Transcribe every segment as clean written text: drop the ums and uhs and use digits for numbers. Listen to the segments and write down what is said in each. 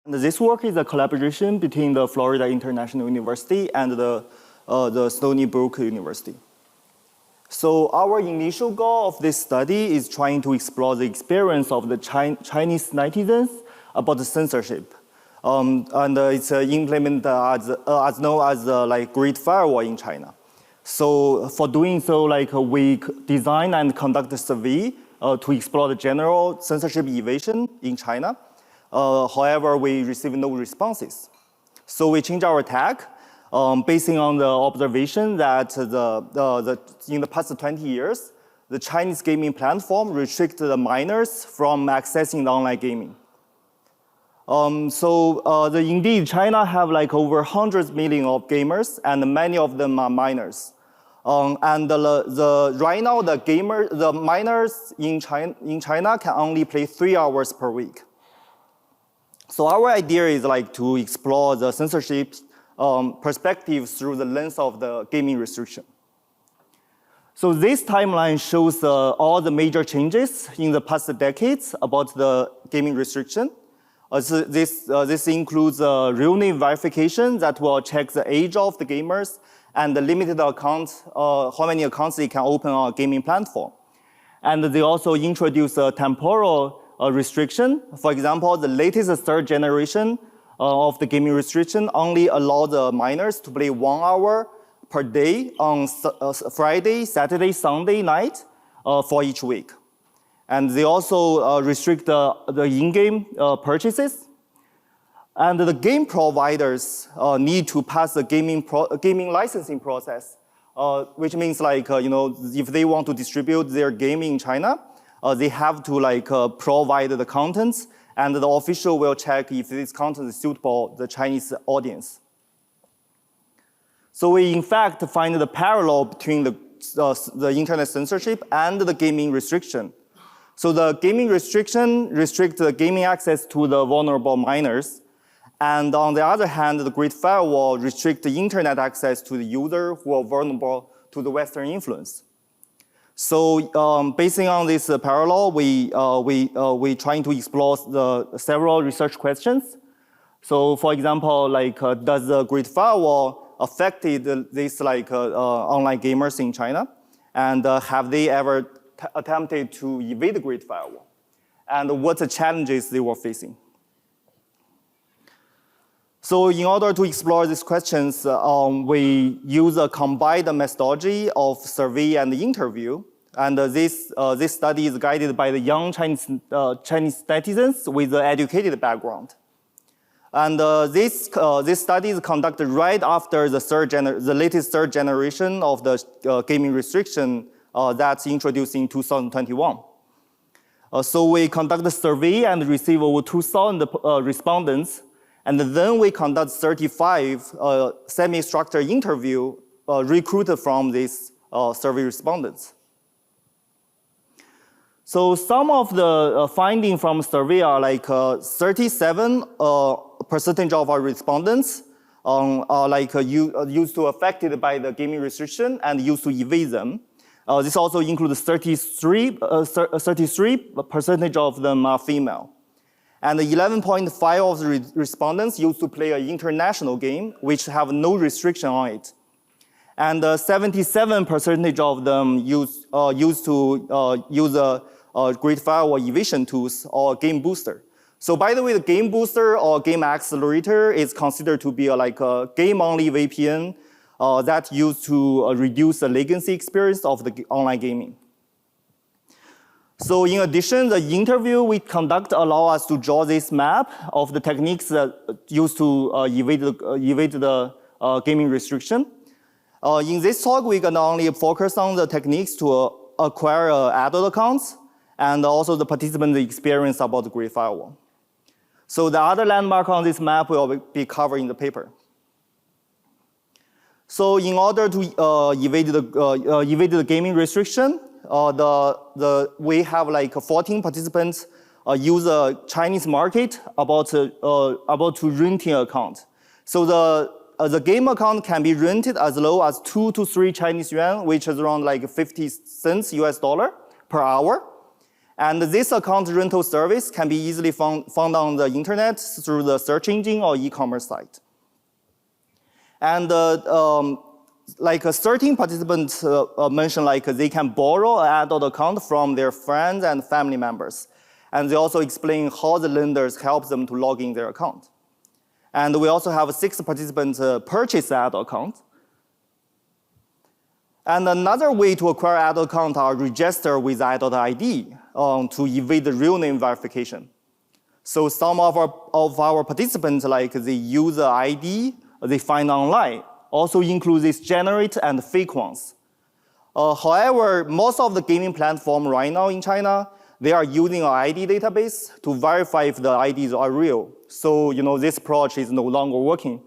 This work is a collaboration between the Florida International University and the Stony Brook University. So our initial goal of this study is trying to explore the experience of the Chinese netizens about the censorship. And it's implemented as known as the Great Firewall in China. So for doing so, we design and conduct a survey to explore the general censorship evasion in China. However, we received no responses. So we changed our tag, basing on the observation that in the past 20 years, the Chinese gaming platform restricted the minors from accessing the online gaming. Indeed, China have over hundreds of millions of gamers, and many of them are minors. Right now, the minors in China can only play 3 hours per week. So our idea is to explore the censorship perspective through the lens of the gaming restriction. So this timeline shows all the major changes in the past decades about the gaming restriction. This includes real name verification that will check the age of the gamers and the limited accounts, how many accounts they can open on a gaming platform. And they also introduce a temporal restriction. For example, the latest third generation of the gaming restriction only allow the minors to play 1 hour per day on Friday, Saturday, Sunday night for each week. And they also restrict the in-game purchases. And the game providers need to pass the gaming licensing process, which means if they want to distribute their game in China, they have to provide the contents, and the official will check if this content is suitable for the Chinese audience. So we in fact find the parallel between the internet censorship and the gaming restriction. So the gaming restriction restricts the gaming access to the vulnerable minors. And on the other hand, the Great Firewall restricts the internet access to the user who are vulnerable to the Western influence. So basing on this parallel, we trying to explore the several research questions. So for example, does the Great Firewall affected these online gamers in China? And have they ever attempted to evade the Great Firewall? And what the challenges they were facing? So in order to explore these questions, we use a combined methodology of survey and interview. And this study is guided by the young Chinese netizens with an educated background. And this study is conducted right after the latest third generation of the gaming restriction that's introduced in 2021. So we conduct the survey and receive over 2,000 respondents. And then we conduct 35 semi-structured interview recruited from these survey respondents. So some of the findings from survey are 37% of our respondents are used to affected by the gaming restriction and used to evade them. This also includes 33% of them are female. And 11.5% of the respondents used to play an international game, which have no restriction on it. And 77% of them used to use a Great Firewall evasion tools or game booster. So by the way, the game booster or game accelerator is considered to be a game-only VPN that's used to reduce the latency experience of the online gaming. So in addition, the interview we conduct allow us to draw this map of the techniques that used to evade the gaming restriction. In this talk, we're gonna only focus on the techniques to acquire adult accounts and also the participant experience about the Great Firewall. So the other landmark on this map will be covered in the paper. So in order to evade the gaming restriction, we have 14 participants use a Chinese market about to renting account. So the game account can be rented as low as 2 to 3 Chinese yuan, which is around 50 cents US dollar per hour. And this account rental service can be easily found on the internet through the search engine or e-commerce site. And like 13 participants mentioned like they can borrow an adult account from their friends and family members. And they also explain how the lenders help them to log in their account. And we also have 6 participants purchase an adult account. And another way to acquire adult account are register with adult ID to evade the real name verification. So some of our participants, like the user ID they find online, also include these generate and fake ones. However, most of the gaming platform right now in China, they are using an ID database to verify if the IDs are real. So this approach is no longer working.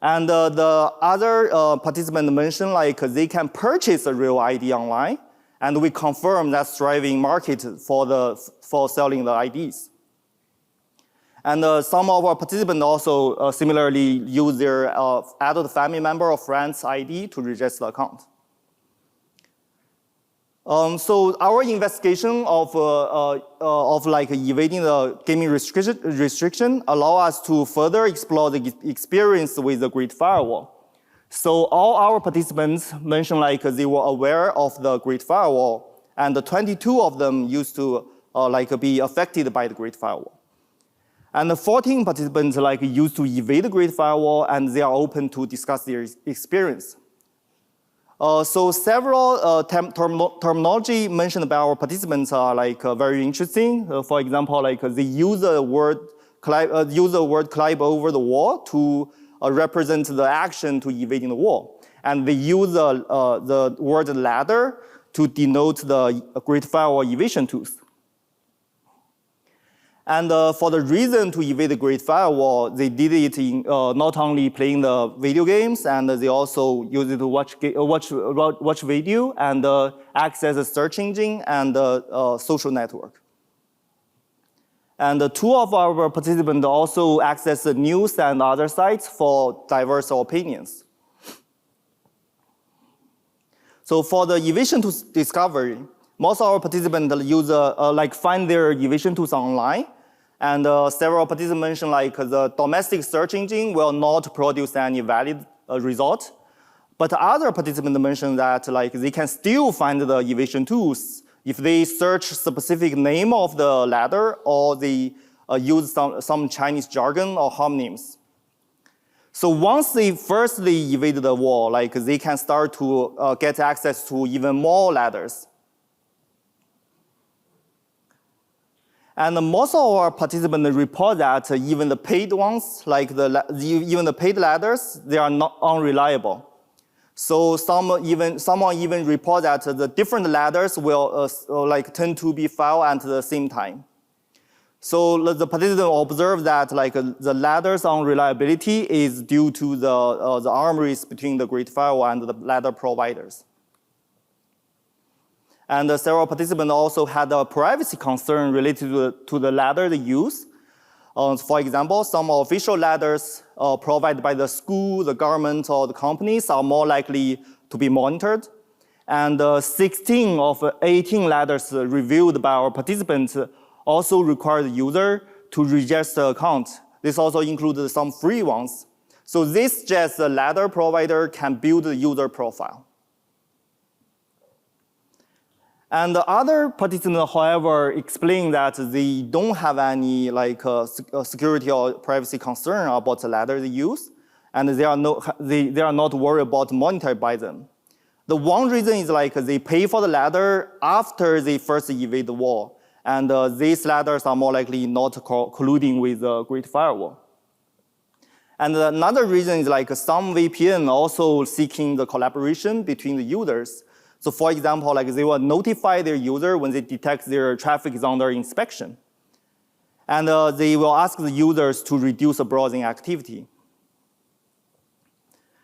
And the other participant mentioned like they can purchase a real ID online, and we confirm that's driving market for selling the IDs. And some of our participants also similarly use their adult family member or friend's ID to register the account. So our investigation of like evading the gaming restriction allow us to further explore the experience with the Great Firewall. So all our participants mentioned like they were aware of the Great Firewall, and 22 of them used to like be affected by the Great Firewall. And 14 participants like used to evade the Great Firewall, and they are open to discuss their experience. So several terminology mentioned by our participants are like very interesting. For example, like they use the word climb over the wall to represent the action to evading the wall, and they use the word ladder to denote the Great Firewall evasion tools. And for the reason to evade the Great Firewall, they did it in not only playing the video games, and they also use it to watch video and access a search engine and social network. And 2 of our participants also access the news and other sites for diverse opinions. So for the evasion tools discovery, most of our participants use like find their evasion tools online. And several participants mentioned like the domestic search engine will not produce any valid result. But other participants mentioned that like they can still find the evasion tools if they search specific name of the ladder or they use some Chinese jargon or homonyms. So once they firstly evade the wall, like they can start to get access to even more ladders. And most of our participants report that even the paid ones, like even the paid ladders, they are not unreliable. So someone even report that the different ladders will like tend to be filed at the same time. So the participant observed that like the ladder's unreliability is due to the arm race between the Great Firewall and the ladder providers. And several participants also had a privacy concern related to the ladder they use. For example, some official ladders provided by the school, the government, or the companies are more likely to be monitored. And 16 of 18 ladders reviewed by our participants also require the user to register the account. This also includes some free ones. So this just the ladder provider can build the user profile. And the other participants, however, explain that they don't have any like security or privacy concern about the ladder they use, and they are not worried about monitored by them. The one reason is like they pay for the ladder after they first evade the wall, and these ladders are more likely not colluding with the Great Firewall. And another reason is like some VPN also seeking the collaboration between the users. So for example, like they will notify their user when they detect their traffic is under inspection. And they will ask the users to reduce the browsing activity.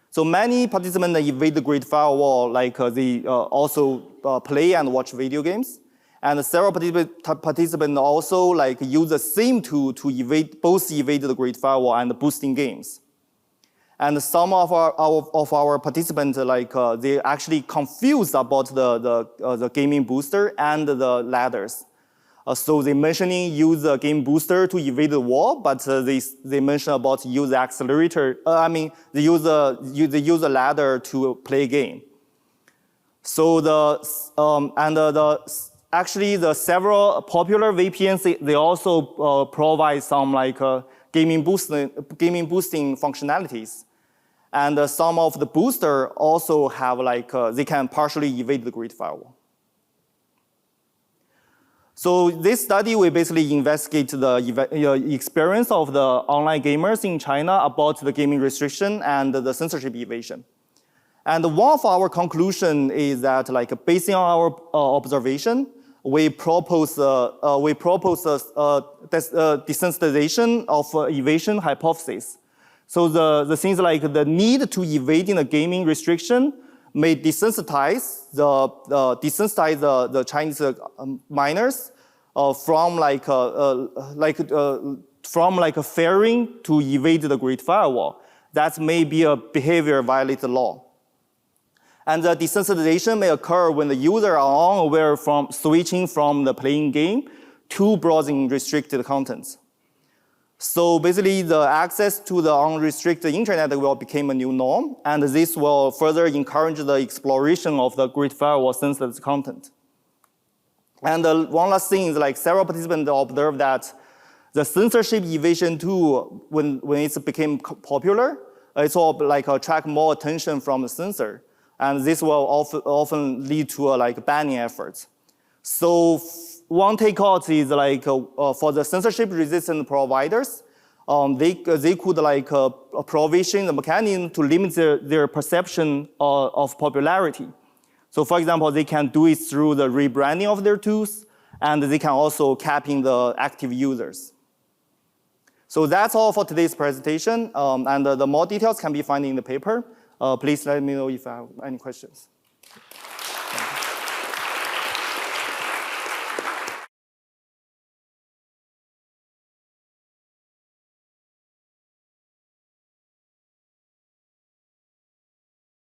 So many participants evade the Great Firewall, like they also play and watch video games. And several participants also like use the same tool to both evade the Great Firewall and boosting games. And some of our participants, like they actually confused about the gaming booster and the ladders. So they mentioning use the game booster to evade the wall, but they mention about use the accelerator. They use the ladder to play a game. So actually the several popular VPNs they also provide some like gaming boosting functionalities, and some of the booster also have like they can partially evade the Great Firewall. So this study will basically investigate the experience of the online gamers in China about the gaming restriction and the censorship evasion. And one of our conclusion is that, like, based on our observation, we propose desensitization of evasion hypothesis. So the things like the need to evade in a gaming restriction may desensitize the Chinese miners from fearing to evade the Great Firewall. That may be a behavior violate the law. And the desensitization may occur when the user are unaware from switching from the playing game to browsing restricted contents. So basically, the access to the unrestricted internet will become a new norm, and this will further encourage the exploration of the Great Firewall censored content. And one last thing is, like, several participants observed that the censorship evasion tool, when it became popular, it's all like attract more attention from the censor. And this will often lead to like banning efforts. So one takeout is like for the censorship-resistant providers, they could like provision the mechanism to limit their perception of popularity. So for example, they can do it through the rebranding of their tools, and they can also capping the active users. So that's all for today's presentation, and the more details can be found in the paper. Please let me know if I have any questions.